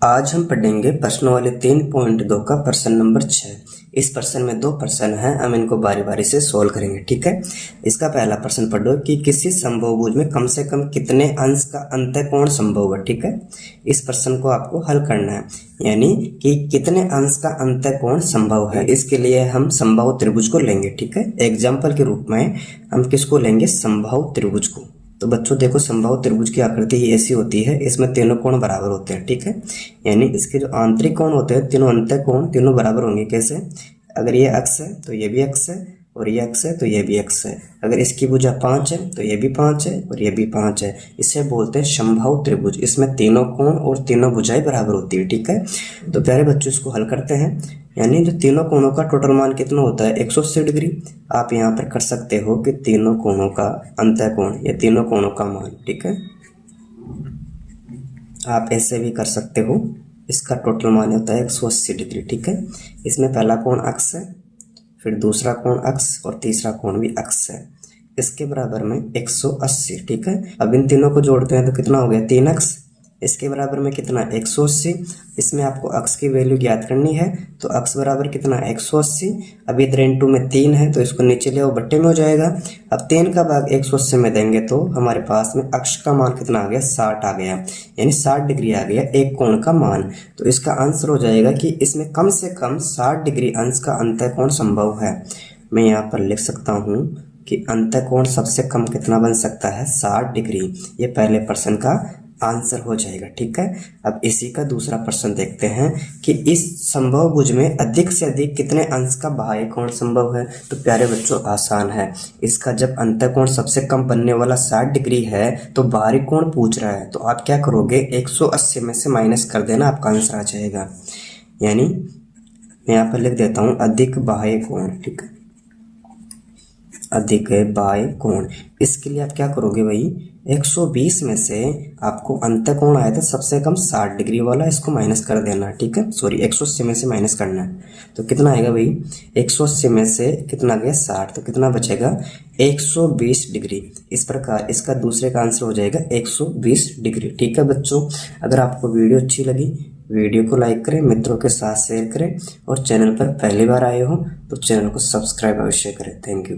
आज हम पढ़ेंगे प्रश्न वाले 3.2 का प्रश्न नंबर 6। इस प्रश्न में 2 प्रश्न हैं, हम इनको बारी बारी से सोल्व करेंगे। ठीक है, इसका पहला प्रश्न पढ़ो कि किसी समबाहुभुज में कम से कम कितने अंश का अंतःकोण संभव है। ठीक है, इस प्रश्न को आपको हल करना है, यानी कि कितने अंश का अंतःकोण संभव है। इसके लिए हम समबाहु त्रिभुज को लेंगे। ठीक है, एग्जाम्पल के रूप में हम किसको लेंगे? समबाहु त्रिभुज को। तो बच्चों देखो, समबाहु त्रिभुज की आकृति ही ऐसी होती है, इसमें तीनों कोण बराबर होते हैं। ठीक है, यानी इसके जो आंतरिक कोण होते हैं, तीनों अंतःकोण तीनों बराबर होंगे। कैसे? अगर ये अक्ष है तो ये भी अक्ष है, और ये अक्ष है तो ये भी अक्ष है। अगर इसकी भुजा 5 है तो ये भी 5 है और ये भी 5 है। इसे बोलते हैं समबाहु त्रिभुज। इसमें तीनों कोण और तीनों भुजाएं बराबर होती है। ठीक है, तो प्यारे बच्चों इसको हल करते हैं। यानी जो तीनों कोणों का टोटल मान कितना होता है? 180 डिग्री। आप यहाँ पर कर सकते हो कि तीनों कोणों का अंतःकोण या तीनों कोणों का मान। ठीक है, आप ऐसे भी कर सकते हो, इसका टोटल मान होता है 180 डिग्री। ठीक है, इसमें पहला कोण अक्ष है, फिर दूसरा कोण अक्ष और तीसरा कोण भी अक्ष है। इसके बराबर में 180। ठीक है, अब इन तीनों को जोड़ते हैं तो कितना हो गया? 3 अक्ष। इसके बराबर में कितना? 180। इसमें आपको अक्ष की वैल्यू ज्ञात करनी है, तो अक्ष बराबर कितना? 180। अब इधर इंटू में 3 है तो इसको नीचे ले आओ, बट्टे में हो जाएगा। अब 3 का भाग 180 में देंगे तो हमारे पास में अक्ष का मान कितना आ गया? 60 आ गया, यानी 60 डिग्री आ गया एक कोण का मान। तो इसका आंसर हो जाएगा कि इसमें कम से कम 60 डिग्री अंश का अंतःकोण संभव है। मैं यहाँ पर लिख सकता हूँ कि अंतःकोण सबसे कम कितना बन सकता है? 60 डिग्री। ये पहले प्रश्न का आंसर हो जाएगा। ठीक है, अब इसी का दूसरा प्रश्न देखते हैं कि इस समबाहुभुज में अधिक से अधिक कितने अंश का बाह्य कोण संभव है। तो प्यारे बच्चों आसान है, इसका जब अंतःकोण सबसे कम बनने वाला 60 डिग्री है तो बाहरी कोण पूछ रहा है, तो आप क्या करोगे? 180 में से माइनस कर देना, आपका आंसर आ जाएगा। यानी मैं यहाँ पर लिख देता हूँ अधिक बाह्य कोण। ठीक है, अधिक बाह्य कोण। इसके लिए आप क्या करोगे भाई? 120 में से आपको अंतःकोण आया था सबसे कम 60 डिग्री वाला, इसको माइनस कर देना। ठीक है, सॉरी 180 में से माइनस करना है, तो कितना आएगा भाई? 180 में से कितना गया? 60, तो कितना बचेगा? 120 डिग्री। इस प्रकार इसका दूसरे का आंसर हो जाएगा 120 डिग्री। ठीक है बच्चों, अगर आपको वीडियो अच्छी लगी, वीडियो को लाइक करें, मित्रों के साथ शेयर करें, और चैनल पर पहली बार आए हो तो चैनल को सब्सक्राइब अवश्य करें। Thank you.